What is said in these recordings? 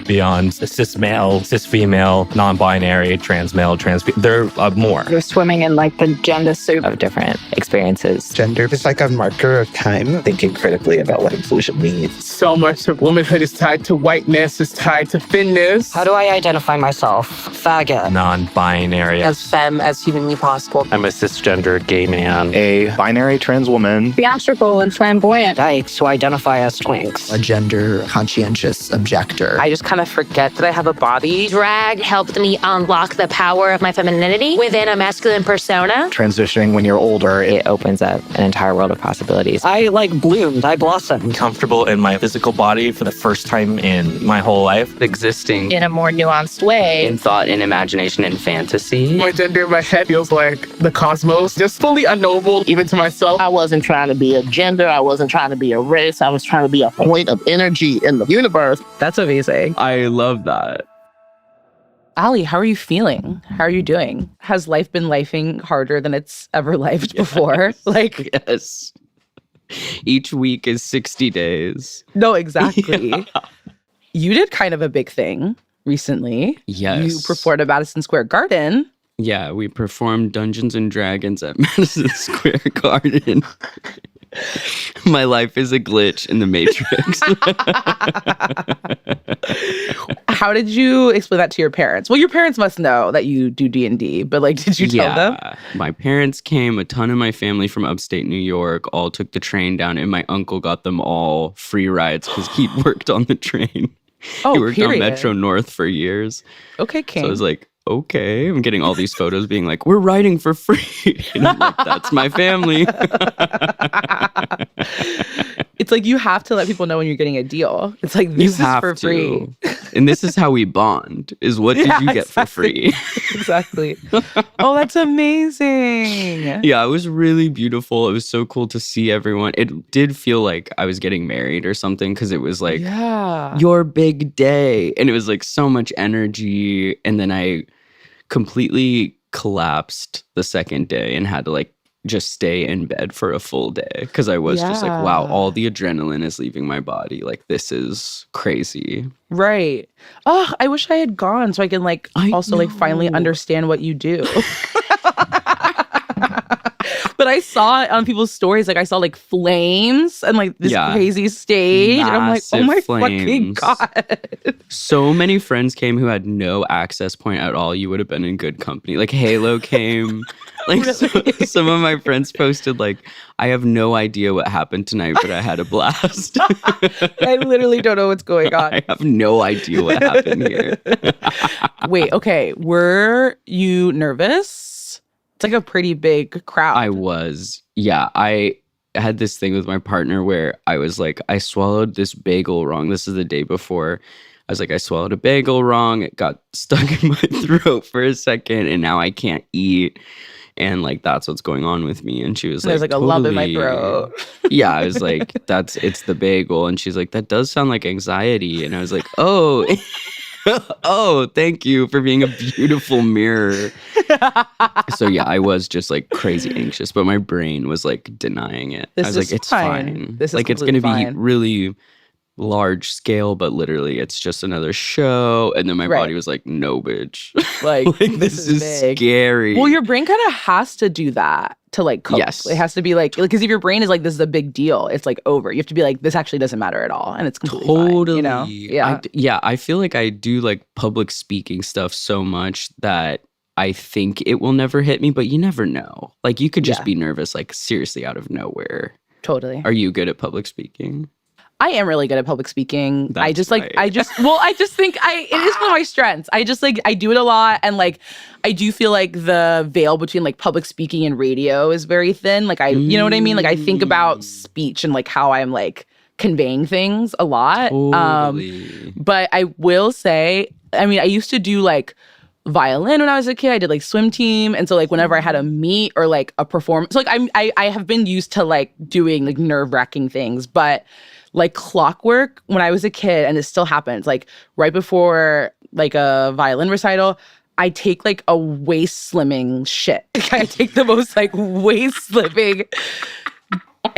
beyond cis male, cis female, non-binary, trans male, there are more. You're swimming in like the gender soup of different experiences. Gender is like a marker of time, thinking critically about what inclusion means. So much of womanhood is tied to whiteness, is tied to thinness. How do I identify myself? Faggot. Non-binary. As femme as humanly possible. I'm a cisgender gay man. A binary trans woman. Theatrical and flamboyant. Dykes who identify as twinks. A gender conscientious objector. I just kind of forget that I have a body. Drag helped me unlock the power of my femininity within a masculine persona. Transitioning when you're older. It opens up an entire world of possibilities. I bloomed. I blossomed. Comfortable in my physical body for the first time in my whole life. Existing In a more nuanced way. in thought and imagination and fantasy. My gender in my head feels like the cosmos, just fully unknowable, even to myself. I wasn't trying to be a gender. I wasn't trying to be a race. I was trying to be a point of energy in the universe. That's amazing. I love that. Ali, how are you feeling? How are you doing? Has life been lifing harder than it's ever lifed before? Like, yes. Each week is 60 days. no, exactly. Yeah. You did kind of a big thing recently. Yes. You performed at Madison Square Garden. Yeah, we performed Dungeons and Dragons at Madison Square Garden. My life is a glitch in the Matrix. How did you explain that to your parents? Well, your parents must know that you do D&D, but like, did you tell them? My parents came, a ton of my family from upstate New York, all took the train down, and my uncle got them all free rides because he worked on the train. Oh, he worked period. on Metro North for years. Okay, King. So I was like, okay. I'm getting all these photos being like, we're riding for free. And I'm like, that's my family. It's like you have to let people know when you're getting a deal. It's like, this is for free. And this is how we bond, is what did you get for free? Exactly. Oh, that's amazing. Yeah, it was really beautiful. It was so cool to see everyone. It did feel like I was getting married or something because it was like, your big day. And it was like so much energy. And then I completely collapsed the second day and had to like just stay in bed for a full day because I was just like, wow, all the adrenaline is leaving my body. Like, this is crazy. Right. Oh, I wish I had gone so I can like like finally understand what you do. But I saw it on people's stories. Like, I saw like flames and like this crazy stage. And I'm like, oh my fucking God. So many friends came who had no access point at all. You would have been in good company. Like, Halo came. Like, some of my friends posted, like, I have no idea what happened tonight, but I had a blast. I literally don't know what's going on. I have no idea what happened here. Wait, okay. Were you nervous? It's like a pretty big crowd. I was. Yeah, I had this thing with my partner where I was like, I swallowed this bagel wrong. This is the day before. I was like, I swallowed a bagel wrong. It got stuck in my throat for a second, and now I can't eat. And like, that's what's going on with me. And she was like, there's like a lump in my throat. Yeah, I was like, it's the bagel. And she's like, that does sound like anxiety. And I was like, oh, oh, thank you for being a beautiful mirror. So yeah, I was just like crazy anxious, but my brain was like denying it. I was like, it's fine. This is like, it's going to be really large scale, but literally it's just another show. And then my body was like, no, bitch. Like, this is big. scary. Well, your brain kind of has to do that to like cope. Yes. It has to be like, because if your brain is like, this is a big deal, it's like over. You have to be like, this actually doesn't matter at all. And it's completely fine, you know? Yeah. I feel like I do like public speaking stuff so much that I think it will never hit me, but you never know. Like, you could just be nervous, like seriously out of nowhere. Totally. Are you good at public speaking? I am really good at public speaking. That's I just right. think it is one of my strengths. I just like, I do it a lot. And like, I do feel like the veil between like public speaking and radio is very thin. Like you know what I mean? Like, I think about speech and like how I'm like conveying things a lot. Totally. But I will say, I mean, I used to do like violin when I was a kid. I did like swim team. And so like whenever I had a meet or like a performance, so, like I have been used to like doing like nerve-wracking things, but like clockwork when I was a kid, and it still happens, like right before like a violin recital, I take like a waist slimming shit. I take the most like waist slimming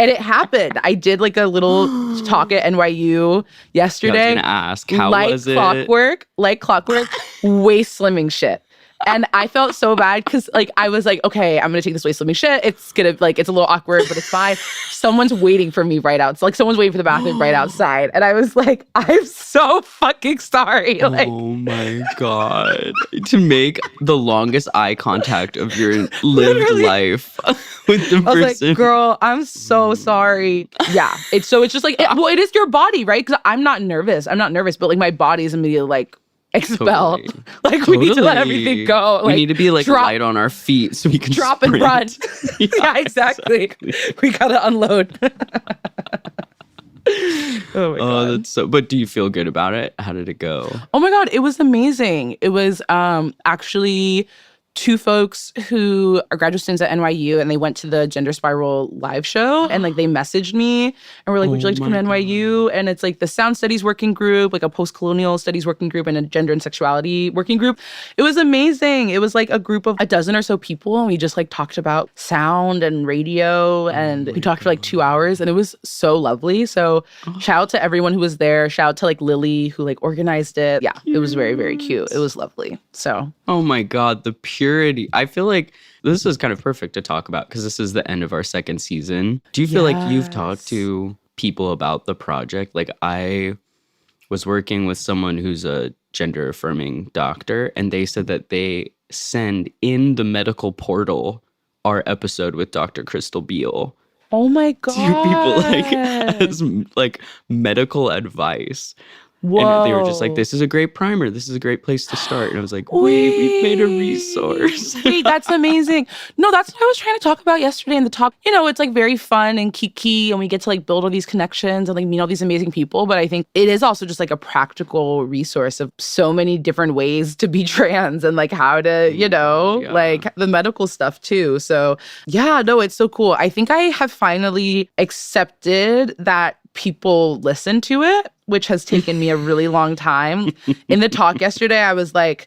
And it happened. I did like a little talk at NYU yesterday. I was gonna ask, how was it? Like clockwork, waist slimming shit. And I felt so bad because like I was like, okay, I'm gonna take this waist slimming shit. It's gonna like it's a little awkward, but it's fine. Someone's waiting for me right out. Like someone's waiting for the bathroom right outside. And I was like, I'm so fucking sorry. Like, oh my God. To make the longest eye contact of your lived life with the person. I was like, girl, I'm so sorry. Yeah. It's just like, it is your body, right? Because I'm not nervous, but like my body is immediately like, expel. Totally. Like we need to let everything go. Like, we need to be like light on our feet so we can drop sprint. and run. Yeah, exactly. We gotta unload. Oh my God. That's so. But do you feel good about it? How did it go? Oh my God, it was amazing. It was actually two folks who are graduate students at NYU, and they went to the Gender Spiral live show, and like they messaged me and were like, would you like to come to NYU? And it's like the sound studies working group, like a post-colonial studies working group, and a gender and sexuality working group. It was amazing. It was like a group of a dozen or so people, and we just like talked about sound and radio, and we talked for like 2 hours, and it was so lovely. So shout out to everyone who was there. Shout out to like Lily who like organized it. Yeah, it was very, very cute. It was lovely. So oh my God, the purity. I feel like this is kind of perfect to talk about because this is the end of our second season. Do you feel like you've talked to people about the project? Like I was working with someone who's a gender affirming doctor, and they said that they send in the medical portal our episode with Dr. Crystal Beal. Oh my God. To people like as like medical advice. Whoa. And they were just like, this is a great primer. This is a great place to start. And I was like, wait, we've made a resource. Wait, that's amazing. No, that's what I was trying to talk about yesterday in the talk. You know, it's like very fun and kiki, and we get to like build all these connections and like meet all these amazing people. But I think it is also just like a practical resource of so many different ways to be trans and like how to, you know, like the medical stuff too. So yeah, no, it's so cool. I think I have finally accepted that people listen to it, which has taken me a really long time. In the talk yesterday, I was like,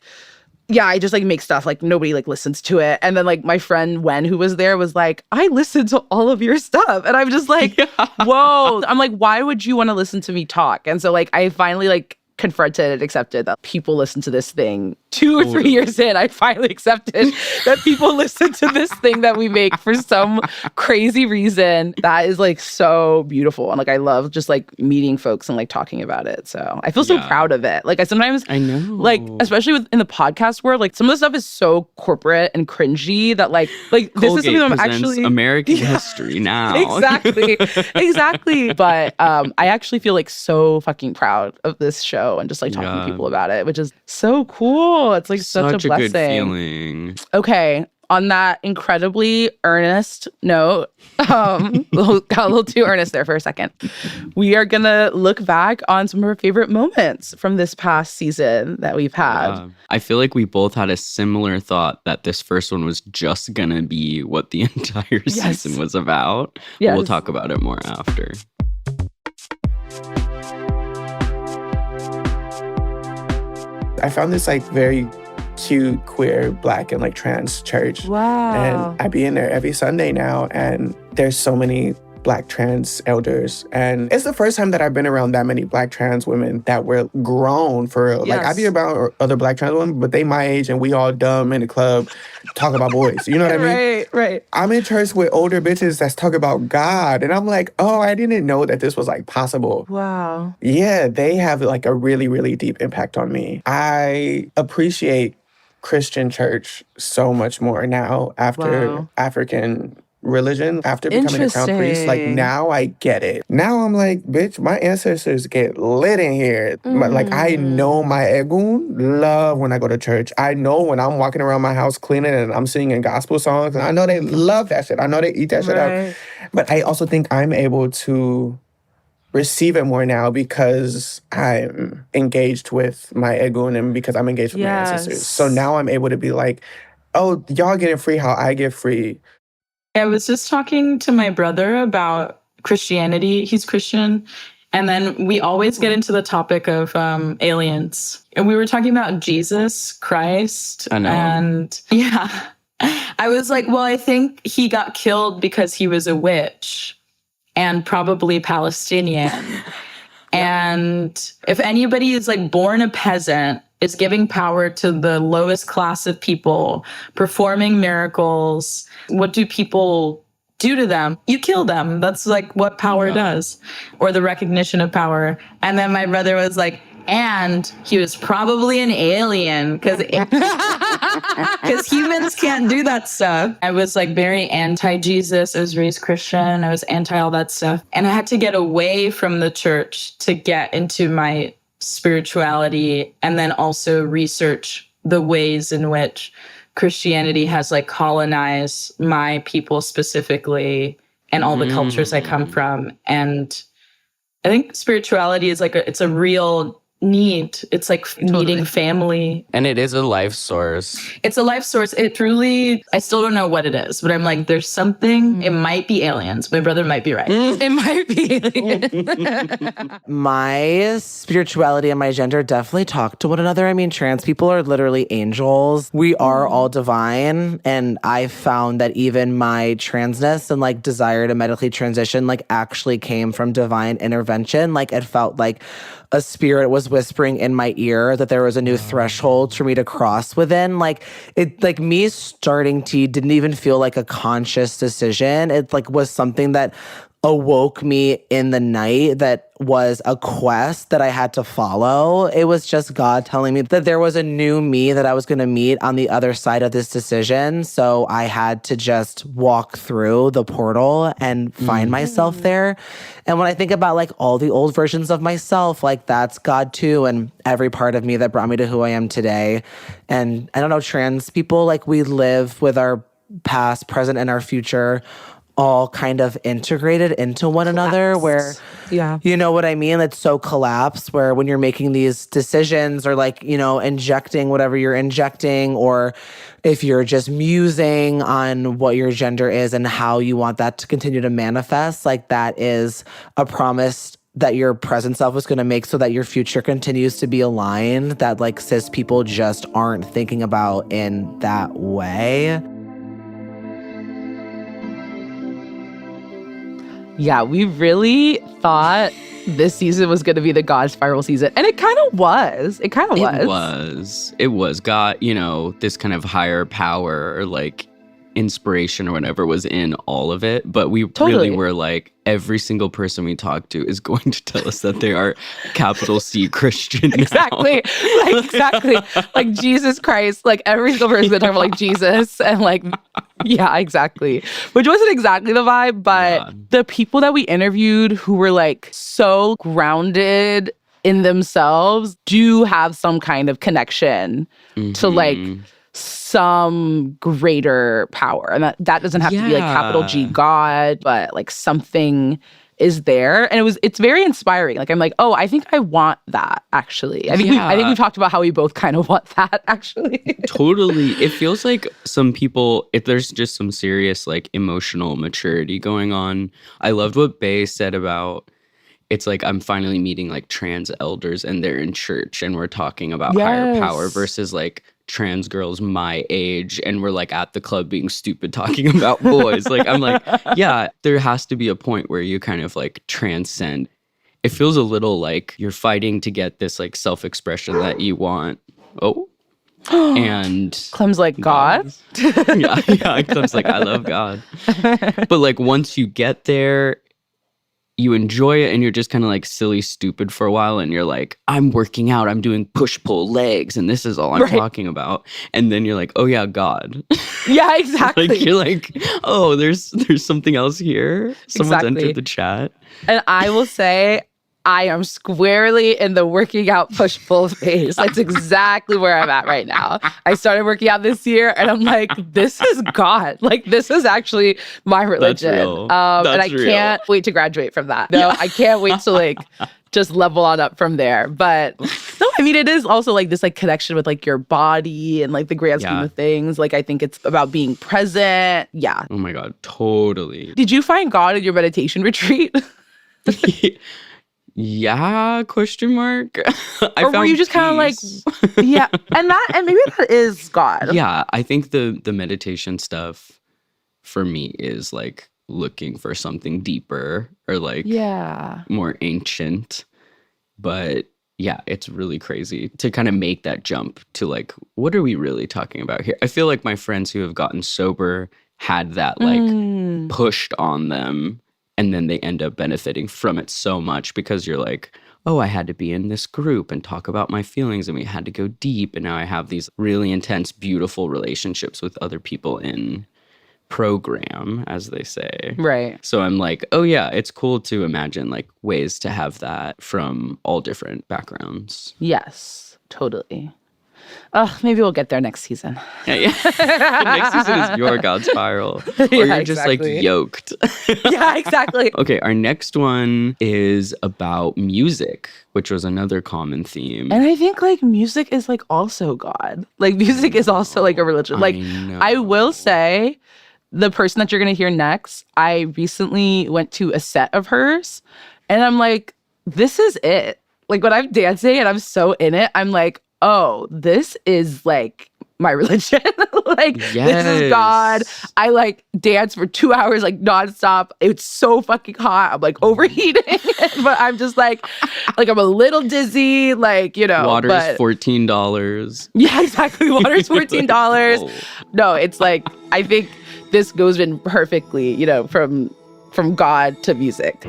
yeah, I just like make stuff like nobody like listens to it. And then like my friend Wen, who was there, was like, I listened to all of your stuff. And I'm just like, whoa. I'm like, why would you want to listen to me talk? And so like I finally like confronted and accepted that people listen to this thing. 2 or 3 years in, I finally accepted that people listen to this thing that we make for some crazy reason. That is like so beautiful. And like I love just like meeting folks and like talking about it. So I feel so proud of it. Like I know like especially in the podcast world, like some of the stuff is so corporate and cringy that like this is something that I'm actually American history now. Exactly. But I actually feel like so fucking proud of this show and just like talking to people about it, which is so cool. It's like such a blessing. Good feeling. Okay. On that incredibly earnest note, got a little too earnest there for a second. We are going to look back on some of our favorite moments from this past season that we've had. I feel like we both had a similar thought that this first one was just going to be what the entire season was about. Yes. We'll talk about it more after. I found this like very cute, queer, Black, and like trans church. Wow. And I be in there every Sunday now, and there's so many Black trans elders. And it's the first time that I've been around that many Black trans women that were grown for real. Yes. Like I be around other Black trans women, but they my age and we all dumb in the club talk about boys. You know what I mean? Right. I'm in church with older bitches that's talking about God. And I'm like, oh, I didn't know that this was like possible. Wow. Yeah, they have like a really, really deep impact on me. I appreciate Christian church so much more now after African religion, after becoming a crown priest. Like now I get it. Now I'm like, bitch, my ancestors get lit in here. Like I know my egun love when I go to church. I know when I'm walking around my house cleaning and I'm singing gospel songs, and I know they love that shit. I know they eat that shit up. But I also think I'm able to receive it more now because I'm engaged with my egun and because I'm engaged with my ancestors. So now I'm able to be like, oh, y'all getting free how I get free. I was just talking to my brother about Christianity. He's Christian. And then we always get into the topic of aliens. And we were talking about Jesus Christ. I know. And yeah, I was like, well, I think he got killed because he was a witch. and probably Palestinian. And if anybody is like born a peasant, is giving power to the lowest class of people, performing miracles, what do people do to them? You kill them. That's like what power does, or the recognition of power. And then my brother was like, and he was probably an alien because humans can't do that stuff. I was like very anti-Jesus. I was raised Christian. I was anti all that stuff. And I had to get away from the church to get into my spirituality and then also research the ways in which Christianity has like colonized my people specifically and all the cultures I come from. And I think spirituality is like it's a real need. It's like needing family. And it is a life source. It's a life source. It truly, I still don't know what it is, but I'm like, there's something, it might be aliens. My brother might be right. It might be aliens. My spirituality and my gender definitely talk to one another. I mean, trans people are literally angels. We are all divine. And I found that even my transness and like desire to medically transition like actually came from divine intervention. Like it felt like a spirit was whispering in my ear that there was a new threshold for me to cross within. Like it, like me starting T didn't even feel like a conscious decision. It like was something that awoke me in the night that was a quest that I had to follow. It was just God telling me that there was a new me that I was going to meet on the other side of this decision. So I had to just walk through the portal and find myself there. And when I think about like all the old versions of myself, like that's God too, and every part of me that brought me to who I am today. And I don't know, trans people, like we live with our past, present, and our future all kind of integrated into one another where, you know what I mean? It's so collapsed where when you're making these decisions or like, you know, injecting whatever you're injecting, or if you're just musing on what your gender is and how you want that to continue to manifest, like that is a promise that your present self is going to make so that your future continues to be aligned, that like cis people just aren't thinking about in that way. Yeah, we really thought this season was going to be the God Spiral season. And it kind of was. It kind of was. It was. God, you know, this kind of higher power or like inspiration or whatever was in all of it. But we really were like, every single person we talk to is going to tell us that they are capital C Christian now. Exactly. Like Jesus Christ. Like every single person is going to talk about like Jesus and like, yeah, exactly. Which wasn't exactly the vibe, but the people that we interviewed who were like so grounded in themselves do have some kind of connection to like some greater power. And that doesn't have to be like capital G God, but like something is there. And it's very inspiring. Like I'm like, oh, I think I want that actually. I think we've talked about how we both kind of want that actually. Totally. It feels like some people, if there's just some serious like emotional maturity going on. I loved what Bae said about it's like I'm finally meeting like trans elders and they're in church and we're talking about higher power versus like trans girls my age and we're like at the club being stupid talking about boys. Like I'm like, yeah, there has to be a point where you kind of like transcend. It feels a little like you're fighting to get this like self-expression that you want. And Clem's like, God? yeah, Clem's like, I love God. But like once you get there, you enjoy it and you're just kind of like silly stupid for a while and you're like, I'm working out, I'm doing push-pull legs and this is all I'm talking about. And then you're like, oh yeah, God. Yeah, exactly. Like you're like, oh, there's something else here. Someone's entered the chat. And I will say, I am squarely in the working out push-pull phase. That's exactly where I'm at right now. I started working out this year and I'm like, this is God. Like, this is actually my religion. That's real. And I can't wait to graduate from that. No, I can't wait to like just level on up from there. But no, I mean, it is also like this like connection with like your body and like the grand scheme of things. Like, I think it's about being present. Yeah. Oh my God, totally. Did you find God at your meditation retreat? Yeah, question mark. Or were you just kind of like, yeah, and maybe that is God. Yeah, I think the meditation stuff for me is like looking for something deeper or like more ancient. But yeah, it's really crazy to kind of make that jump to like, what are we really talking about here? I feel like my friends who have gotten sober had that like pushed on them, and then they end up benefiting from it so much because you're like, oh, I had to be in this group and talk about my feelings, and we had to go deep, and now I have these really intense, beautiful relationships with other people in program, as they say. Right. So I'm like, oh yeah, it's cool to imagine like ways to have that from all different backgrounds. Yes, totally. Oh, maybe we'll get there next season. Yeah. Next season is your God spiral. Or you're just like yoked. Yeah, exactly. Okay, our next one is about music, which was another common theme. And I think like music is like also God. Like music is also like a religion. Like I will say, the person that you're going to hear next, I recently went to a set of hers, and I'm like, this is it. Like when I'm dancing and I'm so in it, I'm like, oh, this is like my religion. Like this is God. I like dance for 2 hours like nonstop. It's so fucking hot. I'm like overheating, but I'm just like I'm a little dizzy. Like, you know, water's $14. Yeah, exactly. Water's $14. No, it's like, I think this goes in perfectly, you know, from God to music.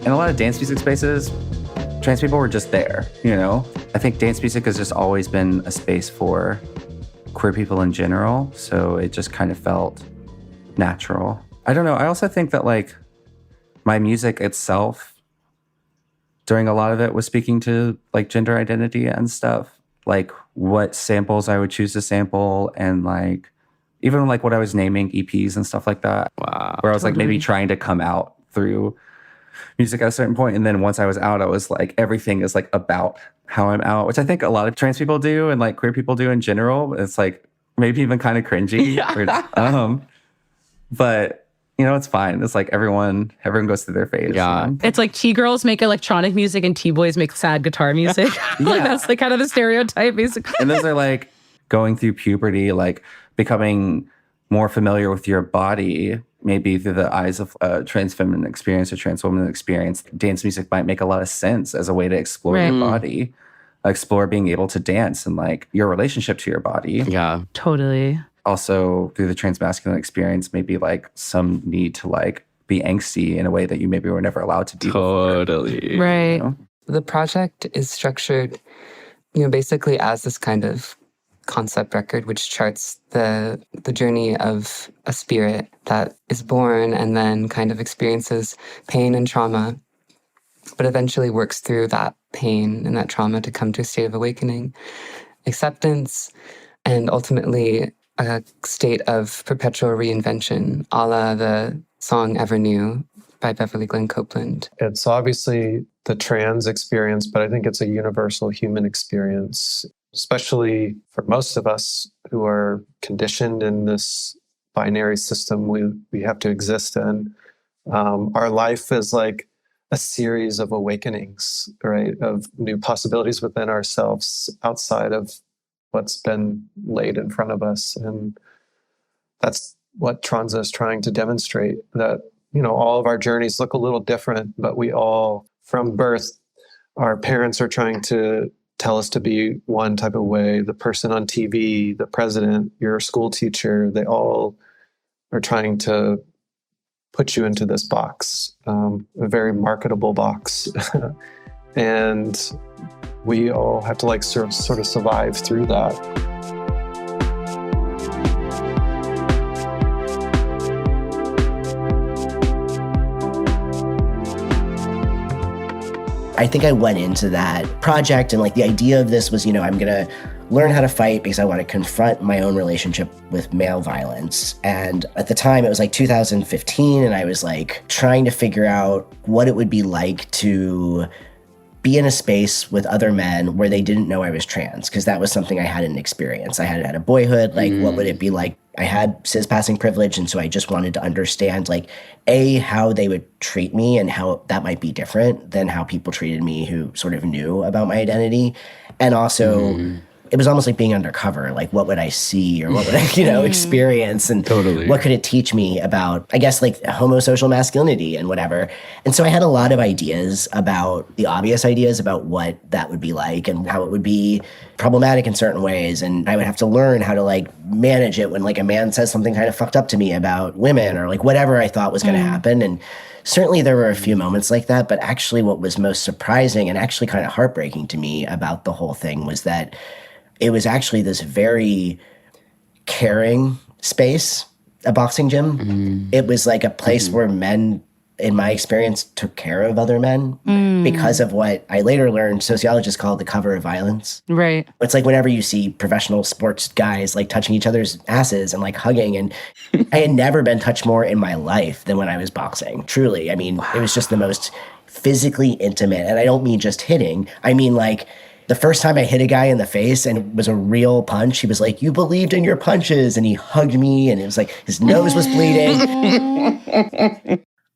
In a lot of dance music spaces, trans people were just there, you know? I think dance music has just always been a space for queer people in general, so it just kind of felt natural. I don't know. I also think that like my music itself, during a lot of it, was speaking to like gender identity and stuff, like what samples I would choose to sample, and like even like what I was naming EPs and stuff like that. Wow. Where I was like maybe trying to come out through music at a certain point, and then once I was out, I was like, everything is like about how I'm out, which I think a lot of trans people do and like queer people do in general. It's like maybe even kind of cringy. But you know, it's fine. It's like everyone goes through their phase. Yeah. You know? It's like T-girls make electronic music and T-boys make sad guitar music. Like that's like kind of the stereotype, basically. And those are like going through puberty, like becoming more familiar with your body, maybe through the eyes of a trans feminine experience or trans woman experience. Dance music might make a lot of sense as a way to explore your body, explore being able to dance and like your relationship to your body. Yeah. Totally. Also, through the transmasculine experience, maybe like some need to like be angsty in a way that you maybe were never allowed to do. Totally. Right. You know? The project is structured, you know, basically as this kind of concept record, which charts the journey of a spirit that is born and then kind of experiences pain and trauma, but eventually works through that pain and that trauma to come to a state of awakening, acceptance, and ultimately a state of perpetual reinvention, a la the song Ever New by Beverly Glenn Copeland. It's obviously the trans experience, but I think it's a universal human experience, especially for most of us who are conditioned in this binary system we have to exist in. Our life is like a series of awakenings, right? Of new possibilities within ourselves outside of what's been laid in front of us. And that's what Transa is trying to demonstrate, that, you know, all of our journeys look a little different, but we all, from birth, our parents are trying to tell us to be one type of way. The person on TV, the president, your school teacher, they all are trying to put you into this box, a very marketable box. And we all have to like sort of survive through that. I think I went into that project and like the idea of this was, you know, I'm going to learn how to fight because I want to confront my own relationship with male violence. And at the time it was like 2015, and I was like trying to figure out what it would be like to be in a space with other men where they didn't know I was trans, because that was something I hadn't experienced. I hadn't had a boyhood. Like, what would it be like I had cis passing privilege, and so I just wanted to understand, like, A, how they would treat me and how that might be different than how people treated me who sort of knew about my identity. And also, it was almost like being undercover. Like, what would I see or what would I, experience? And what could it teach me about, I guess, like, homosocial masculinity and whatever. And so I had a lot of ideas about the obvious ideas about what that would be like and how it would be problematic in certain ways. And I would have to learn how to, like, manage it when, like, a man says something kind of fucked up to me about women or, like, whatever I thought was going to happen. And certainly there were a few moments like that. But actually what was most surprising and actually kind of heartbreaking to me about the whole thing was that it was actually this very caring space, a boxing gym. It was like a place where men, in my experience, took care of other men because of what I later learned sociologists call the cover of violence. Right. It's like whenever you see professional sports guys like touching each other's asses and like hugging, and I had never been touched more in my life than when I was boxing. Truly. I mean, it was just the most physically intimate. And I don't mean just hitting. I mean, like, the first time I hit a guy in the face and it was a real punch, he was like, "You believed in your punches." And he hugged me and it was like his nose was bleeding.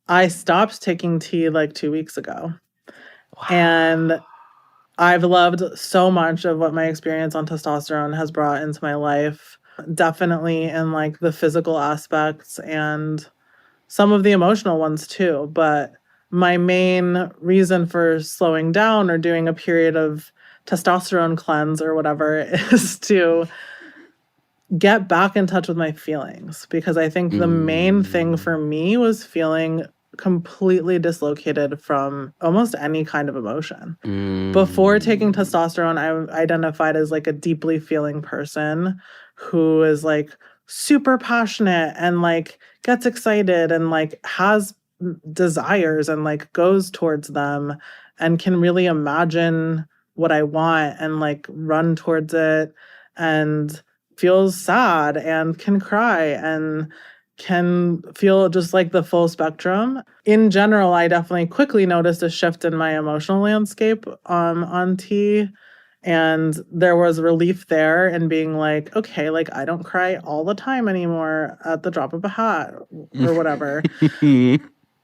I stopped taking tea like 2 weeks ago. Wow. And I've loved so much of what my experience on testosterone has brought into my life. Definitely in like the physical aspects and some of the emotional ones too. But my main reason for slowing down or doing a period of testosterone cleanse or whatever is to get back in touch with my feelings, because I think the main thing for me was feeling completely dislocated from almost any kind of emotion. Before taking testosterone, I identified as like a deeply feeling person who is like super passionate and like gets excited and like has desires and like goes towards them and can really imagine what I want and like run towards it, and feels sad and can cry and can feel just like the full spectrum. In general, I definitely quickly noticed a shift in my emotional landscape on T. And there was relief there in being like, okay, like I don't cry all the time anymore at the drop of a hat or whatever.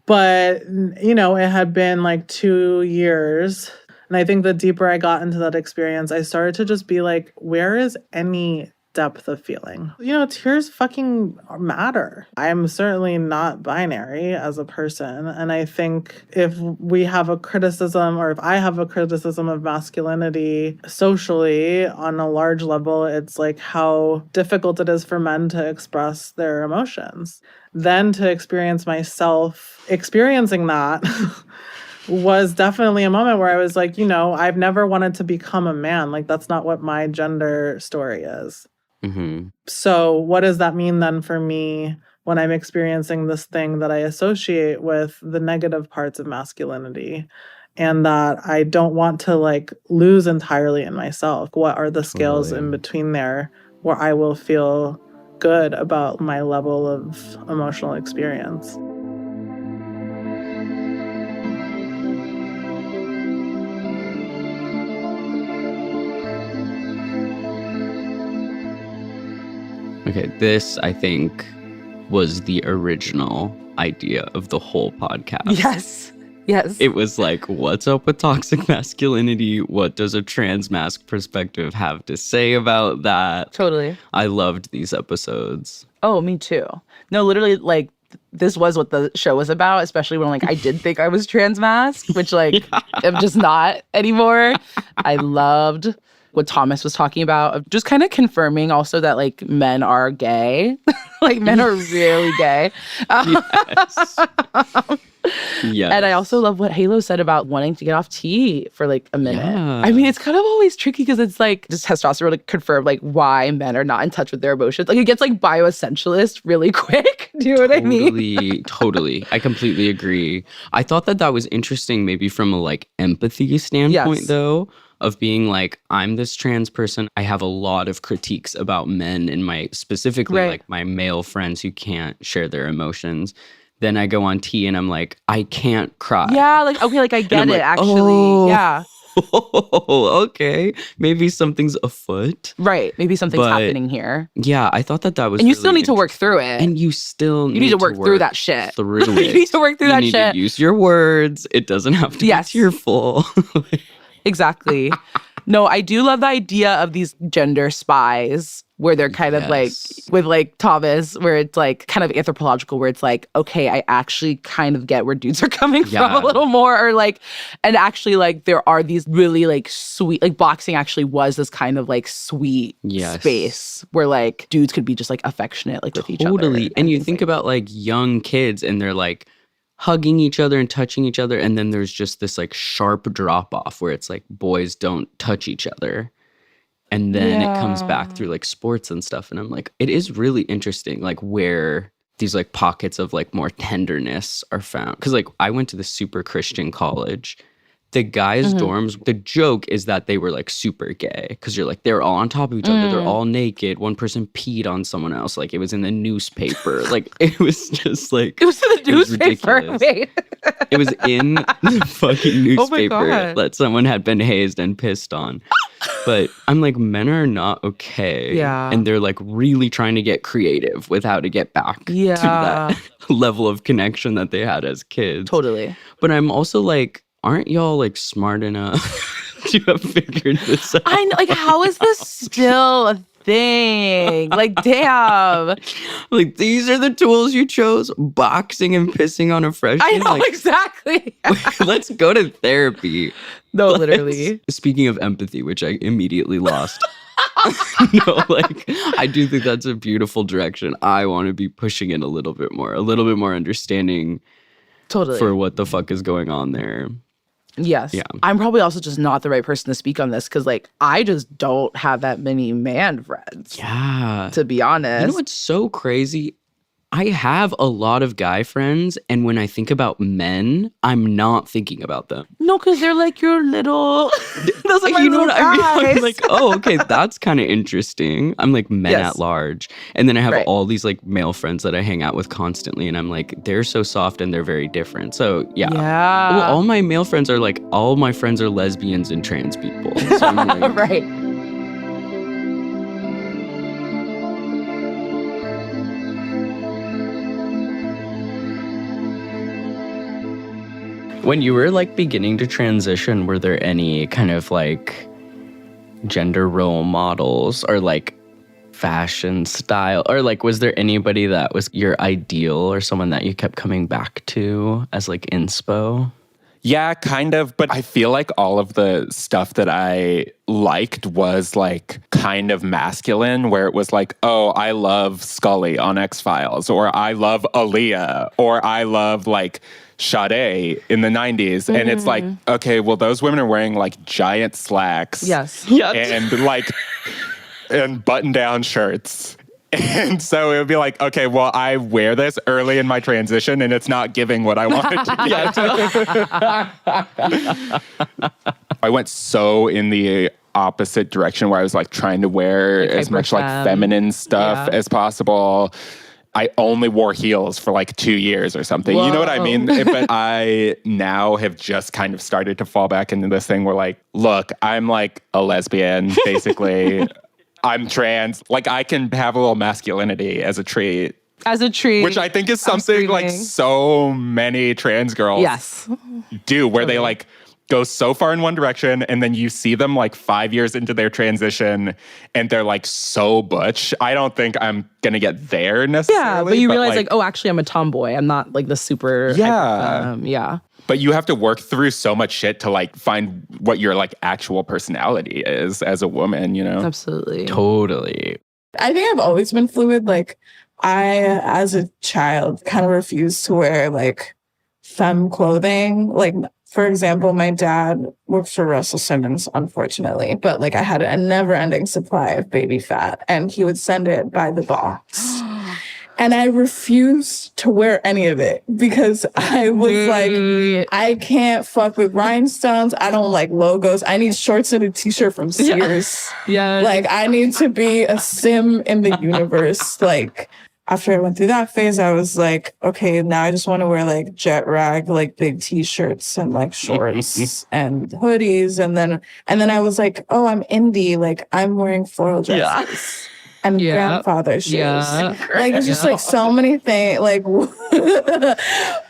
But, it had been like 2 years. And I think the deeper I got into that experience, I started to just be like, where is any depth of feeling? Tears fucking matter. I'm certainly not binary as a person. And I think if we have a criticism, or if I have a criticism of masculinity socially on a large level, it's like how difficult it is for men to express their emotions. Then to experience myself experiencing that was definitely a moment where I was like, I've never wanted to become a man. Like, that's not what my gender story is. So what does that mean then for me when I'm experiencing this thing that I associate with the negative parts of masculinity and that I don't want to like lose entirely in myself? What are the scales in between there where I will feel good about my level of emotional experience? Okay, this, I think, was the original idea of the whole podcast. Yes. It was like, what's up with toxic masculinity? What does a trans masc perspective have to say about that? Totally. I loved these episodes. Oh, me too. No, literally, like, this was what the show was about, especially when, like, I did think I was trans masc, which, like, I'm just not anymore. I loved what Thomas was talking about, of just kind of confirming also that like men are gay. Like men are really gay. Yes. Yes. And I also love what Halo said about wanting to get off tea for like a minute. Yeah. I mean, it's kind of always tricky because it's like just testosterone to confirm like why men are not in touch with their emotions. Like it gets like bioessentialist really quick. Do you know what I mean? Totally. I completely agree. I thought that was interesting maybe from a like empathy standpoint though. Of being like, I'm this trans person. I have a lot of critiques about men and specifically like my male friends who can't share their emotions. Then I go on T and I'm like, I can't cry. Yeah, like, okay, like I get it, like, actually. Yeah. Okay. Maybe something's afoot. Right. Maybe something's happening here. Yeah, I thought that was And you really still need to work through it. And you still need to work through that shit. Through You it. need to work through that You shit. need to use your words. It doesn't have to be tearful. Exactly. No, I do love the idea of these gender spies where they're kind of like, with like Thomas, where it's like kind of anthropological, where it's like, okay, I actually kind of get where dudes are coming from a little more, or like, and actually like there are these really like sweet, like boxing actually was this kind of like sweet space where like dudes could be just like affectionate like with each other. Totally. And you think about like young kids and they're like hugging each other and touching each other. And then there's just this like sharp drop off where it's like boys don't touch each other. And then it comes back through like sports and stuff. And I'm like, it is really interesting, like where these like pockets of like more tenderness are found. Cause like I went to the super Christian college. The guys' dorms, the joke is that they were like super gay. Cause you're like, they're all on top of each other. They're all naked. One person peed on someone else. Like it was in the newspaper. Like it was just like, it was in the newspaper. Ridiculous. It was in the fucking newspaper God. that someone had been hazed and pissed on. But I'm like, men are not okay. Yeah. And they're like really trying to get creative with how to get back to that level of connection that they had as kids. Totally. But I'm also like, aren't y'all like smart enough to have figured this out? I know, like, how is this still a thing? Like, damn. Like, these are the tools you chose? Boxing and pissing on a freshman? I know, like, exactly. Let's go to therapy. No, literally. Speaking of empathy, which I immediately lost. No, like, I do think that's a beautiful direction. I want to be pushing it a little bit more understanding for what the fuck is going on there. Yes. Yeah. I'm probably also just not the right person to speak on this because, like, I just don't have that many man friends. Yeah. To be honest. You know what's so crazy? I have a lot of guy friends, and when I think about men, I'm not thinking about them. No, because they're like your little. Those are my You know little what I mean? guys. I'm like, oh, okay, that's kind of interesting. I'm like men at large. And then I have all these like male friends that I hang out with constantly, and I'm like, they're so soft and they're very different. So yeah. Well, all my male friends are like, all my friends are lesbians and trans people. So I'm like, right. when you were like beginning to transition, were there any kind of like gender role models or like fashion style, or like was there anybody that was your ideal or someone that you kept coming back to as like inspo? Yeah, kind of. But I feel like all of the stuff that I liked was like kind of masculine, where it was like, oh, I love Scully on X-Files, or I love Aaliyah, or I love like Sade in the 90s. And it's like, okay, well, those women are wearing like giant slacks. Yes. And like, and button-down shirts. And so it would be like, okay, well, I wear this early in my transition and it's not giving what I wanted to get. I went so in the opposite direction where I was like trying to wear as much like feminine stuff as possible. I only wore heels for like 2 years or something. Whoa. You know what I mean? But I now have just kind of started to fall back into this thing where like, look, I'm like a lesbian, basically. I'm trans. Like, I can have a little masculinity as a trait. As a treat. Which I think is something like so many trans girls do, where they like go so far in one direction and then you see them like 5 years into their transition and they're like so butch. I don't think I'm going to get there necessarily. Yeah, but you realize like, oh, actually I'm a tomboy. I'm not like the super. Yeah. But you have to work through so much shit to like find what your like actual personality is as a woman, you know? Absolutely. Totally. I think I've always been fluid. Like I, as a child, kind of refused to wear like femme clothing. Like, for example, my dad works for Russell Simmons, unfortunately, but like I had a never ending supply of baby fat and he would send it by the box. And I refused to wear any of it because I was like, I can't fuck with rhinestones. I don't like logos. I need shorts and a t-shirt from Sears. Yeah. Like, I need to be a sim in the universe. Like, after I went through that phase, I was like, okay, now I just want to wear like jet rag, like big t-shirts and like shorts and hoodies. And then I was like, oh, I'm indie. Like I'm wearing floral dresses. And grandfather shoes. Like it's just like so many things, like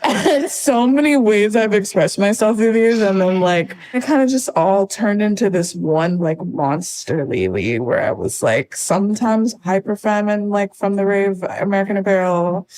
and so many ways I've expressed myself through these. And then like it kind of just all turned into this one like monster lately where I was like sometimes hyper feminine, like from the rave American Apparel.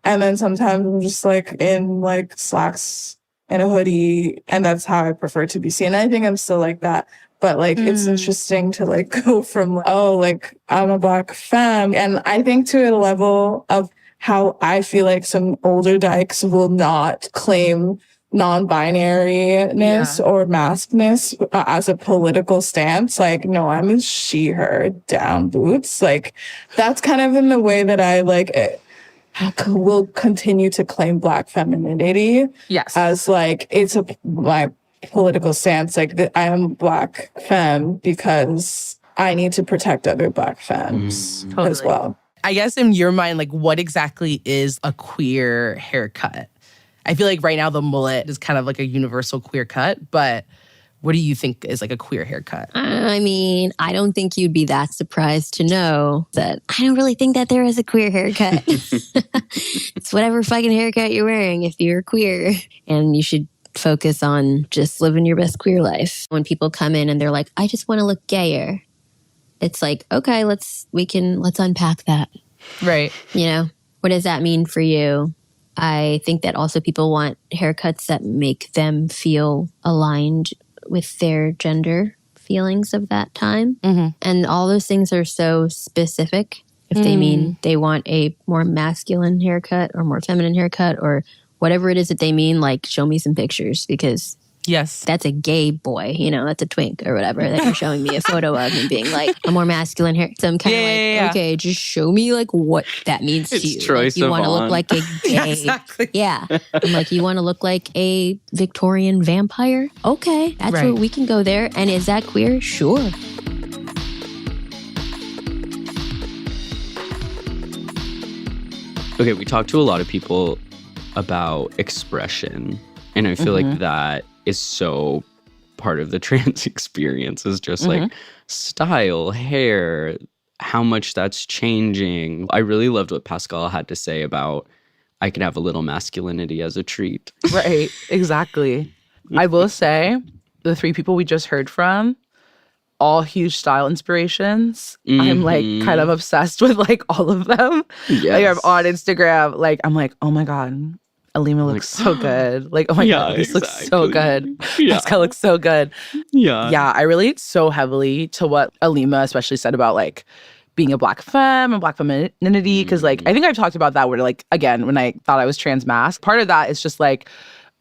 And then sometimes I'm just like in like slacks and a hoodie. And that's how I prefer to be seen. I think I'm still like that. But like, it's interesting to like go from, oh, like I'm a Black femme. And I think to a level of how I feel like some older dykes will not claim non-binariness or maskness as a political stance. Like, no, I'm a she, her, down boots. Like that's kind of in the way that I like will continue to claim Black femininity. Yes. As like, it's my political stance, like that I am Black femme because I need to protect other Black femmes as well. I guess in your mind, like what exactly is a queer haircut? I feel like right now the mullet is kind of like a universal queer cut, but what do you think is like a queer haircut? I mean, I don't think you'd be that surprised to know that I don't really think that there is a queer haircut. It's whatever fucking haircut you're wearing if you're queer, and you should focus on just living your best queer life. When people come in and they're like, I just want to look gayer, it's like, okay, let's unpack that. Right. You know, what does that mean for you? I think that also people want haircuts that make them feel aligned with their gender feelings of that time. And all those things are so specific. If they mean they want a more masculine haircut or more feminine haircut or whatever it is that they mean, like show me some pictures because that's a gay boy, you know, that's a twink or whatever that you're showing me a photo of and being like a more masculine hair. So I'm kind of okay, just show me like what that means to you. Troy like, you want to look like a gay. I'm like, you want to look like a Victorian vampire? Okay, that's where we can go there. And is that queer? Sure. Okay, we talked to a lot of people about expression, and I feel like that is so part of the trans experience is just like style, hair, how much that's changing. I really loved what Pascal had to say about I can have a little masculinity as a treat. Right, exactly. I will say the three people we just heard from, all huge style inspirations. I'm like kind of obsessed with like all of them. Like I'm on Instagram, like I'm like, oh my God, Alima looks so good. Like, oh my God, this looks so good. Pascal looks so good. Yeah, I relate so heavily to what Alima especially said about like being a Black femme and Black femininity. Because like, I think I've talked about that where like, again, when I thought I was trans masc, part of that is just like,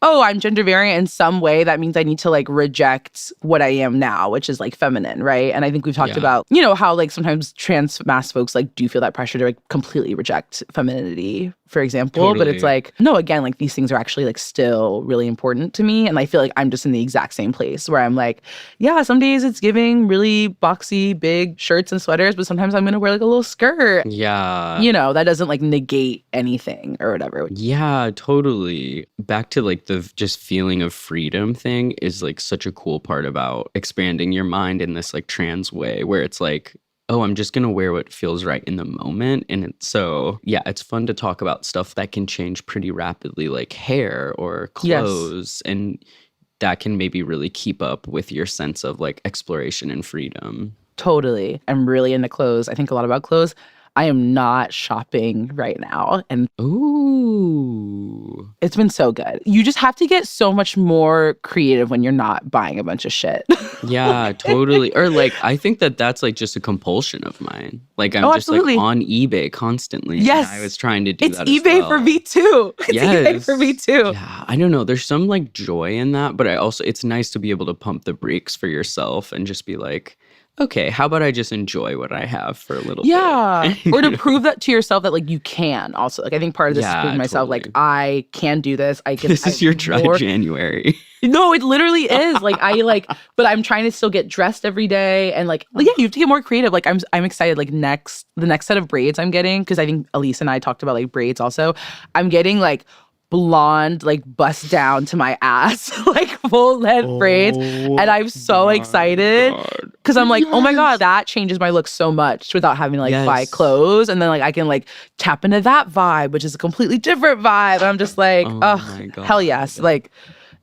oh, I'm gender variant in some way. That means I need to like reject what I am now, which is like feminine, right? And I think we've talked about, you know, how like sometimes trans mass folks like do feel that pressure to like completely reject femininity, for example. But it's like, no, again, like these things are actually like still really important to me. And I feel like I'm just in the exact same place where I'm like, yeah, some days it's giving really boxy, big shirts and sweaters, but sometimes I'm going to wear like a little skirt. Yeah. You know, that doesn't like negate anything or whatever. Yeah, totally. Back to like the just feeling of freedom thing is like such a cool part about expanding your mind in this like trans way where it's like, oh, I'm just going to wear what feels right in the moment. And so, yeah, it's fun to talk about stuff that can change pretty rapidly, like hair or clothes. And that can maybe really keep up with your sense of like exploration and freedom. Totally. I'm really into clothes. I think a lot about clothes. I am not shopping right now. And it's been so good. You just have to get so much more creative when you're not buying a bunch of shit. Yeah, totally. Or like, I think that that's like just a compulsion of mine. Like I'm just like on eBay constantly. Yes. And I was trying to do that It's eBay as well. for me too. It's eBay for me too. Yeah, I don't know. There's some like joy in that, but it's nice to be able to pump the brakes for yourself and just be like, okay, how about I just enjoy what I have for a little Yeah. bit? Or to prove that to yourself that like you can also. Like I think part of this is proving myself like I can do this. I can This is your dry January. No, it literally is. But I'm trying to still get dressed every day and yeah, you have to get more creative. Like I'm excited. Like the next set of braids I'm getting, because I think Alys and I talked about like braids also. I'm getting like blonde, like bust down to my ass, like full length braids. And I'm so excited because I'm like, oh my God, that changes my look so much without having to buy clothes. And then I can tap into that vibe, which is a completely different vibe. And I'm just like, hell yes.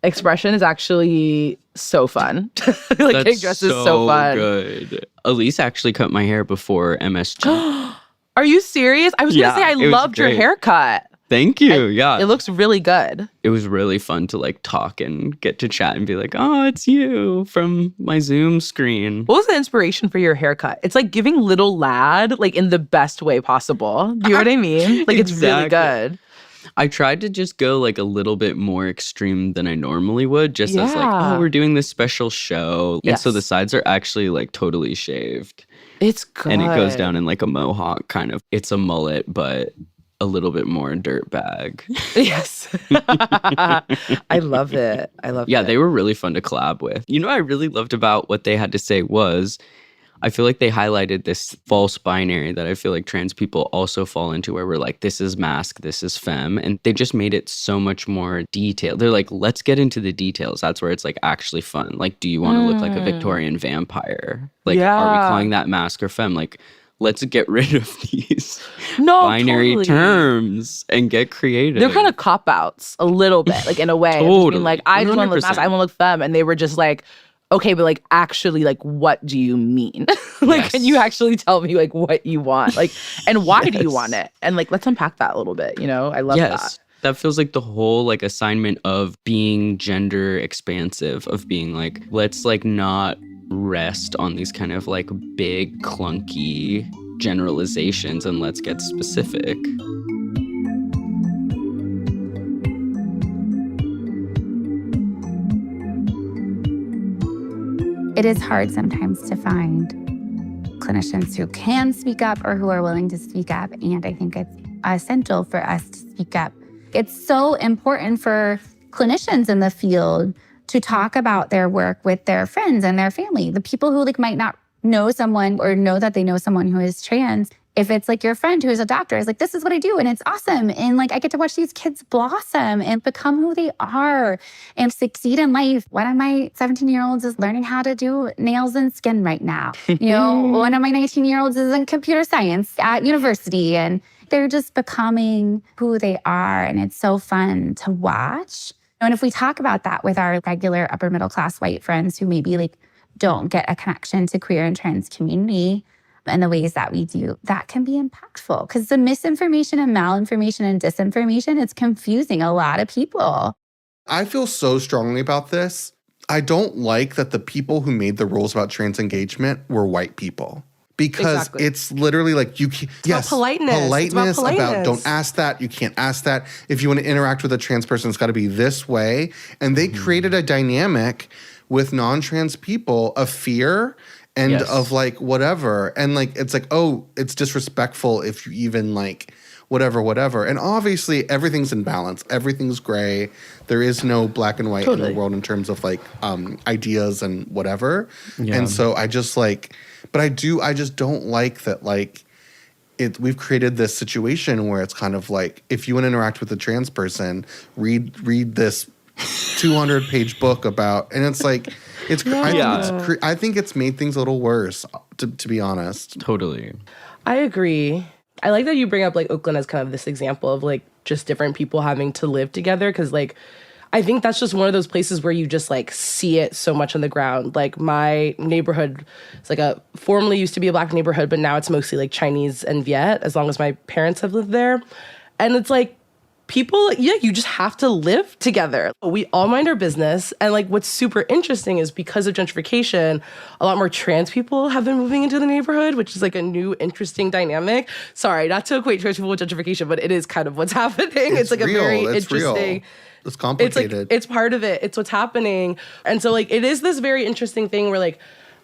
Expression is actually so fun. Getting dressed is so fun. Good. Alys actually cut my hair before MSG. Are you serious? I was gonna say I loved your haircut. Thank you. Yeah. It looks really good. It was really fun to talk and get to chat and be like, oh, it's you from my Zoom screen. What was the inspiration for your haircut? It's like giving little lad, in the best way possible. Do you know what I mean? It's really good. I tried to just go a little bit more extreme than I normally would, just as oh, we're doing this special show. Yes. And so the sides are actually totally shaved. It's good. And it goes down in a mohawk kind of. It's a mullet, but a little bit more dirt bag. Yes. I love it. Yeah, they were really fun to collab with. You know what I really loved about what they had to say was, I feel like they highlighted this false binary that I feel like trans people also fall into, where we're like, this is masc, this is femme. And they just made it so much more detailed. They're like, let's get into the details. That's where it's actually fun. Do you want to look like a Victorian vampire? Are we calling that masc or femme? Let's get rid of these binary terms and get creative. They're kind of cop-outs a little bit, in a way. Totally. I just want to look masc, I want to look femme. And they were just okay, but actually, what do you mean? Yes. Can you actually tell me what you want? And why do you want it? And let's unpack that a little bit, I love that. That feels like the whole assignment of being gender expansive, of being let's not rest on these kind of big clunky generalizations and let's get specific. It is hard sometimes to find clinicians who can speak up or who are willing to speak up. And I think it's essential for us to speak up. It's so important for clinicians in the field to talk about their work with their friends and their family. The people who might not know someone or know that they know someone who is trans. If it's your friend who is a doctor, is this is what I do and it's awesome. And I get to watch these kids blossom and become who they are and succeed in life. One of my 17-year-olds is learning how to do nails and skin right now. One of my 19-year-olds is in computer science at university, and they're just becoming who they are. And it's so fun to watch. And if we talk about that with our regular upper middle class white friends who maybe don't get a connection to queer and trans community in the ways that we do, that can be impactful, because the misinformation and malinformation and disinformation, it's confusing a lot of people. I feel so strongly about this. I don't like that the people who made the rules about trans engagement were white people. Because it's literally you can't. About politeness. About don't ask that. You can't ask that. If you want to interact with a trans person, it's got to be this way. And they created a dynamic with non-trans people of fear and of whatever. And it's oh, it's disrespectful if you even whatever. And obviously everything's in balance. Everything's gray. There is no black and white in the world in terms of ideas and whatever. Yeah. And so I just but I just don't like that we've created this situation where it's kind of if you want to interact with a trans person, read this 200-page book about, and it's I think it's made things a little worse, to be honest. Totally. I agree. I like that you bring up Oakland as kind of this example of just different people having to live together, because I think that's just one of those places where you just see it so much on the ground. My neighborhood, it's formerly used to be a Black neighborhood, but now it's mostly Chinese and Viet, as long as my parents have lived there. And it's people, you just have to live together. We all mind our business. And what's super interesting is because of gentrification, a lot more trans people have been moving into the neighborhood, which is a new, interesting dynamic. Sorry, not to equate trans people with gentrification, but it is kind of what's happening. It's real. A very interesting. Real. It's complicated. It's part of it. It's what's happening. And so it is this very interesting thing where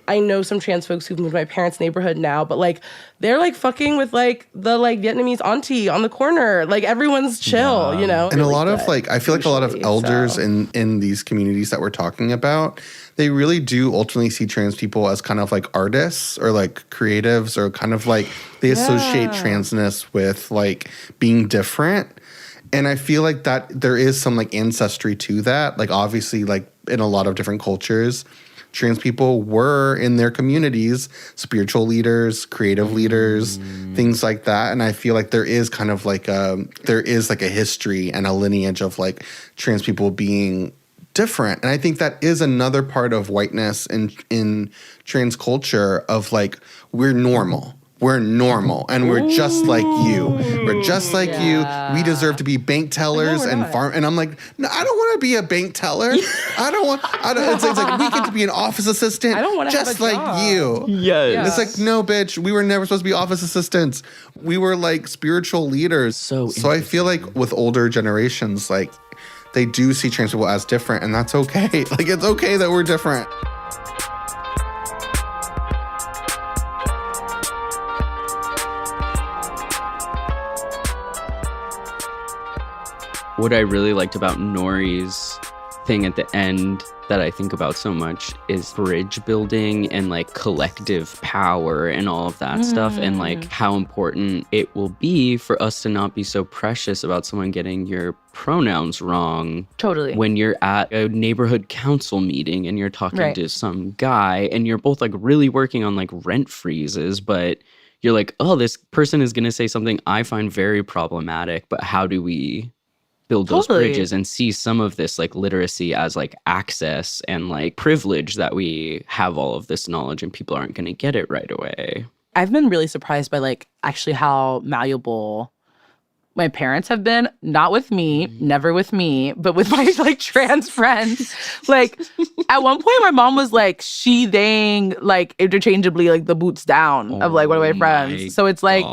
I know some trans folks who've moved to my parents' neighborhood now, but like they're like fucking with like the like Vietnamese auntie on the corner. Like everyone's chill, you know? And a lot of like, I feel like a lot of elders in these communities that we're talking about, they really do ultimately see trans people as kind of like artists or like creatives, or kind of like they associate transness with like being different. And I feel like that there is some like ancestry to that. Like obviously like in a lot of different cultures, trans people were in their communities spiritual leaders, creative leaders, things like that. And I feel like there is kind of like a history and a lineage of like trans people being different. And I think that is another part of whiteness in trans culture of like, we're normal. We're normal and we're just like you. We're just like you. We deserve to be bank tellers and farm. And I'm like, no, I don't want to be a bank teller. It's like we get to be an office assistant. I don't want to just have a like job. you. Yes. It's like, no, bitch. We were never supposed to be office assistants. We were like spiritual leaders. So I feel like with older generations, like they do see trans people as different, and that's okay. Like it's okay that we're different. What I really liked about Nori's thing at the end that I think about so much is bridge building and like collective power and all of that stuff, and like how important it will be for us to not be so precious about someone getting your pronouns wrong. Totally. When you're at a neighborhood council meeting and you're talking to some guy and you're both like really working on like rent freezes, but you're like, oh, this person is going to say something I find very problematic, but how do we build those bridges and see some of this like literacy as like access and like privilege, that we have all of this knowledge and people aren't going to get it right away. I've been really surprised by like actually how malleable my parents have been, not with me, never with me, but with my like trans friends. Like at one point my mom was like sheathing like interchangeably like the boots down of like one of my friends. So it's like,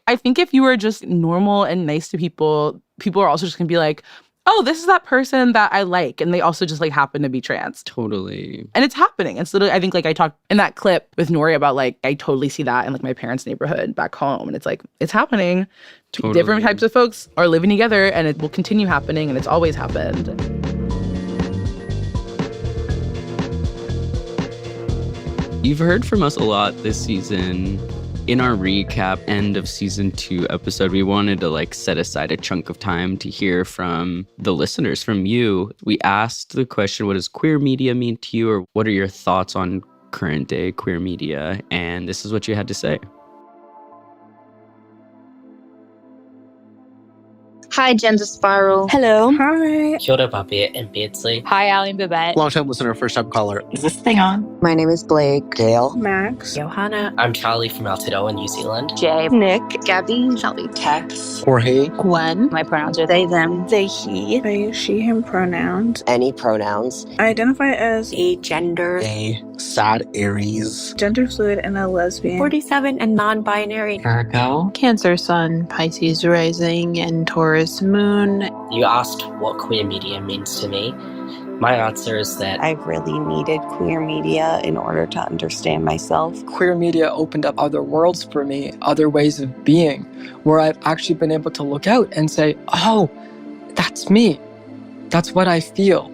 I think if you were just normal and nice to people, people are also just gonna be like, oh, this is that person that I like. And they also just like happen to be trans. Totally. And it's happening. And so I think like I talked in that clip with Nori about like, I totally see that in like my parents' neighborhood back home. And it's like, it's happening. Totally. Different types of folks are living together, and it will continue happening, and it's always happened. You've heard from us a lot this season. In our recap end of season 2 episode, we wanted to like set aside a chunk of time to hear from the listeners, from you. We asked the question, what does queer media mean to you? Or what are your thoughts on current day queer media? And this is what you had to say. Hi, Gender Spiral. Hello. Hi. Kia ora, Papi and Beardsley. Hi, Ali and Babette. Long-time listener, first-time caller. Is this thing on? My name is Blake. Gail. Max. Johanna. I'm Charlie from Aotearoa, New Zealand. Jay. Nick. Gabby. Shelby. Tex. Jorge. Gwen. My pronouns are they, them, they, he. I use she, him pronouns. Any pronouns. I identify as A gender. A sad Aries. gender fluid and a lesbian. 47 and non-binary. Virgo. Cancer Sun, Pisces Rising, and Taurus Moon. You asked what queer media means to me. My answer is that I really needed queer media in order to understand myself. Queer media opened up other worlds for me, other ways of being, where I've actually been able to look out and say, oh, that's me. That's what I feel.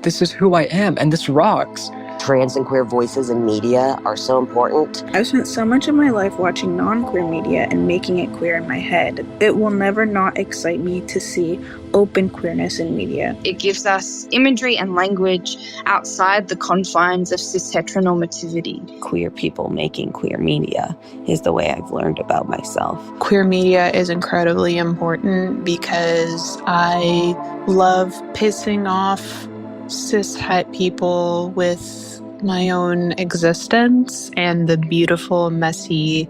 This is who I am, and this rocks. Trans and queer voices in media are so important. I've spent so much of my life watching non-queer media and making it queer in my head. It will never not excite me to see open queerness in media. It gives us imagery and language outside the confines of cis heteronormativity. Queer people making queer media is the way I've learned about myself. Queer media is incredibly important because I love pissing off cis het people with my own existence and the beautiful, messy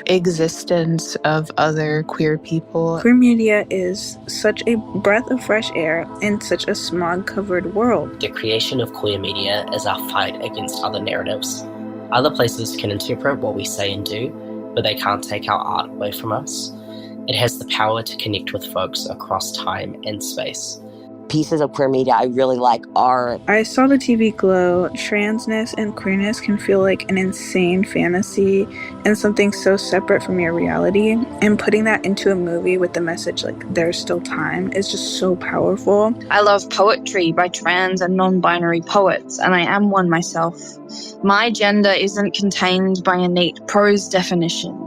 existence of other queer people. Queer media is such a breath of fresh air in such a smog-covered world. the creation of queer media is our fight against other narratives. Other places can interpret what we say and do, but they can't take our art away from us. It has the power to connect with folks across time and space. pieces of queer media I really like are... I saw the TV glow. Transness and queerness can feel like an insane fantasy and something so separate from your reality. And putting that into a movie with the message, like, there's still time, is just so powerful. I love poetry by trans and non-binary poets, and I am one myself. My gender isn't contained by a neat prose definition.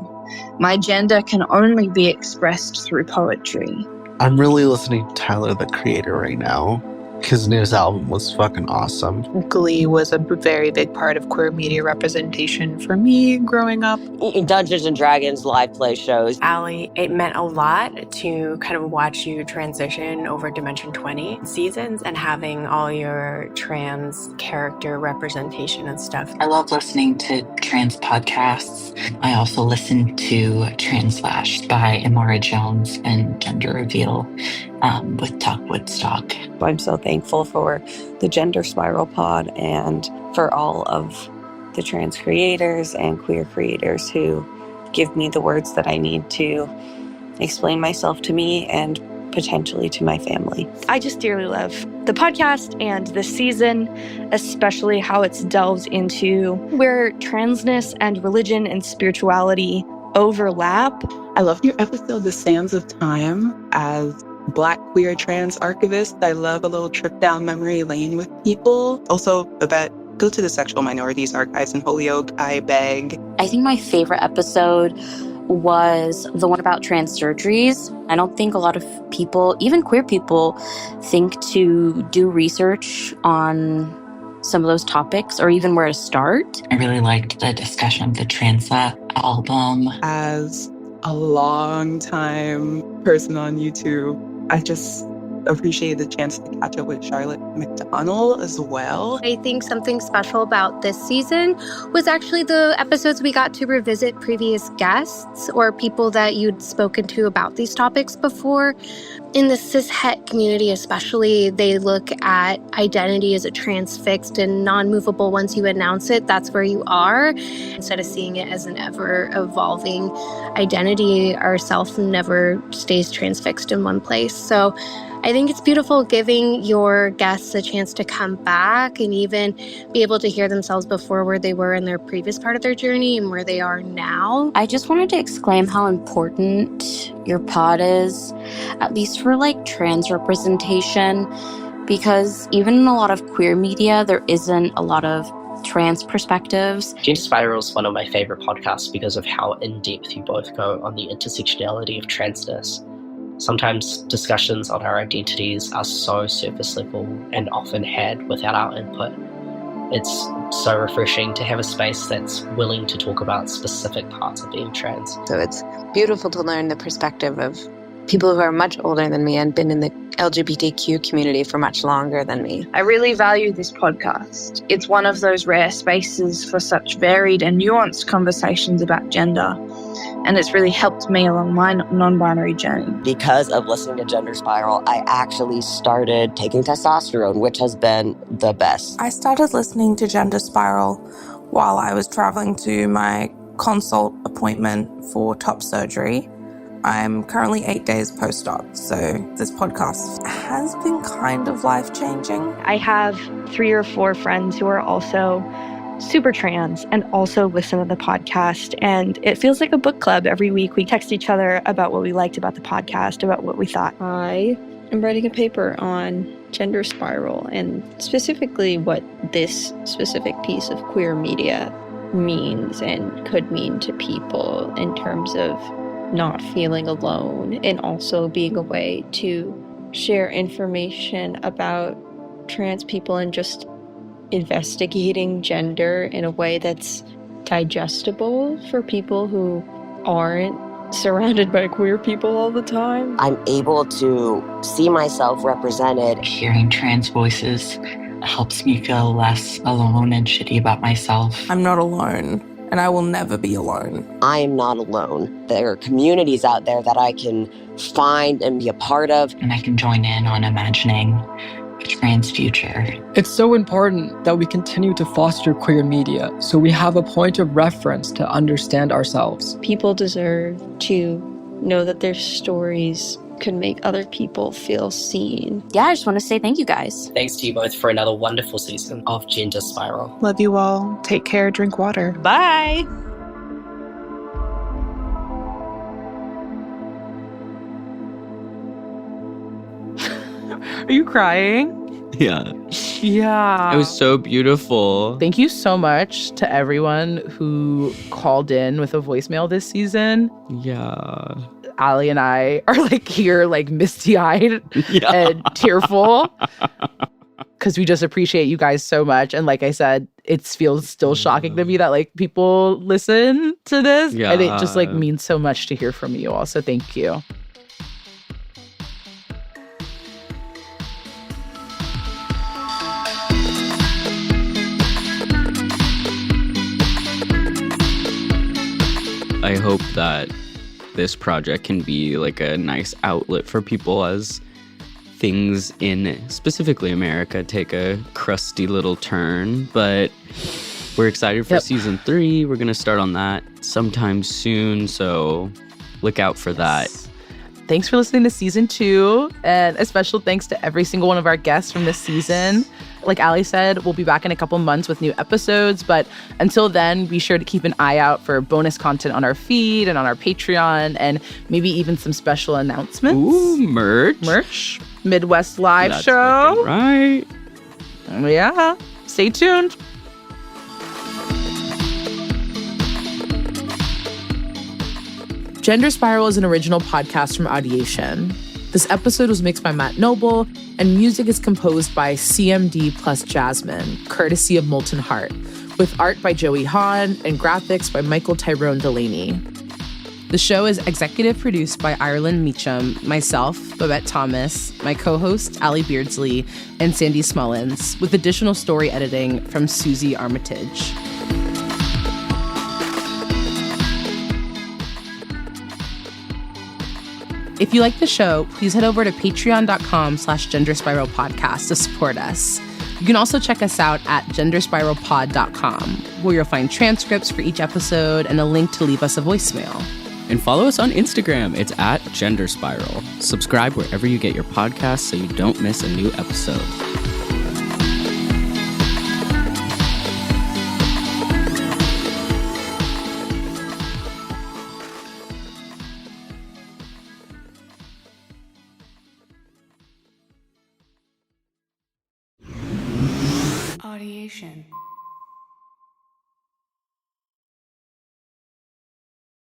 My gender can only be expressed through poetry. I'm really listening to Tyler, the Creator, right now. His newest album was fucking awesome. Glee was a very big part of queer media representation for me growing up. Dungeons and Dragons live play shows. Allie, it meant a lot to kind of watch you transition over Dimension 20 seasons and having all your trans character representation and stuff. I love listening to trans podcasts. I also listen to Translashed by Amara Jones and Gender Reveal with Talk Woodstock. I'm so thankful for the Gender Spiral Pod and for all of the trans creators and queer creators who give me the words that I need to explain myself to me and potentially to my family. I just dearly love the podcast and this season, especially how it's delved into where transness and religion and spirituality overlap. I loved your episode, The Sands of Time. As Black queer trans archivist, I love a little trip down memory lane with people. Also, Babette, go to the Sexual Minorities Archives in Holyoke, I beg. I think my favorite episode was the one about trans surgeries. I don't think a lot of people, even queer people, think to do research on some of those topics or even where to start. I really liked the discussion of the Transla album. As a long time person on YouTube, I just appreciated the chance to catch up with Charlotte McDonald as well. I think something special about this season was actually the episodes we got to revisit previous guests or people that you'd spoken to about these topics before. In the cis-het community especially, they look at identity as a transfixed and non-movable. Once you announce it, that's where you are. Instead of seeing it as an ever-evolving identity, our self never stays transfixed in one place. So I think it's beautiful giving your guests a chance to come back and even be able to hear themselves before where they were in their previous part of their journey and where they are now. I just wanted to exclaim how important your pod is, at least for like trans representation, because even in a lot of queer media, there isn't a lot of trans perspectives. Gender Spiral is one of my favorite podcasts because of how in-depth you both go on the intersectionality of transness. Sometimes discussions on our identities are so surface level and often had without our input. It's so refreshing to have a space that's willing to talk about specific parts of being trans. So it's beautiful to learn the perspective of people who are much older than me and been in the LGBTQ community for much longer than me. I really value this podcast. It's one of those rare spaces for such varied and nuanced conversations about gender. And it's really helped me along my non-binary journey. Because of listening to Gender Spiral, I actually started taking testosterone, which has been the best. I started listening to Gender Spiral while I was traveling to my consult appointment for top surgery. I'm currently 8 days post-op, so this podcast has been kind of life-changing. I have 3 or 4 friends who are also super trans and also listen to the podcast, and it feels like a book club. Every week we text each other about what we liked about the podcast, about what we thought. I am writing a paper on Gender Spiral and specifically what this specific piece of queer media means and could mean to people in terms of not feeling alone and also being a way to share information about trans people and just investigating gender in a way that's digestible for people who aren't surrounded by queer people all the time. I'm able to see myself represented. Hearing trans voices helps me feel less alone and shitty about myself. I'm not alone, and I will never be alone. I am not alone. There are communities out there that I can find and be a part of. And I can join in on imagining trans future. It's so important that we continue to foster queer media so we have a point of reference to understand ourselves. People deserve to know that their stories could make other people feel seen. Yeah, I just want to say thank you guys. Thanks to you both for another wonderful season of Gender Spiral. Love you all. Take care. Drink water. Bye. Are you crying? Yeah. Yeah. It was so beautiful. Thank you so much to everyone who called in with a voicemail this season. Yeah. Ali and I are like here, like misty-eyed and tearful because we just appreciate you guys so much. And like I said, it feels still shocking to me that like people listen to this. Yeah. And it just like means so much to hear from you all. So thank you. I hope that this project can be like a nice outlet for people as things in specifically America take a crusty little turn. But we're excited for season 3. We're going to start on that sometime soon. So look out for that. Thanks for listening to season 2. And a special thanks to every single one of our guests from this season. Like Ali said, we'll be back in a couple months with new episodes. But until then, be sure to keep an eye out for bonus content on our feed and on our Patreon, and maybe even some special announcements. Ooh, merch. Midwest live That's show. Right. Yeah. Stay tuned. Gender Spiral is an original podcast from Audiation. This episode was mixed by Matt Noble, and music is composed by CMD plus Jasmine, courtesy of Molten Heart, with art by Joey Hahn and graphics by Michael Tyrone Delaney. The show is executive produced by Ireland Meacham, myself, Babette Thomas, my co-host, Ali Beardsley, and Sandy Smullins, with additional story editing from Susie Armitage. If you like the show, please head over to patreon.com/genderspiralpodcast to support us. You can also check us out at genderspiralpod.com, where you'll find transcripts for each episode and a link to leave us a voicemail. And follow us on Instagram. It's at Gender Spiral. Subscribe wherever you get your podcasts so you don't miss a new episode. Audiation.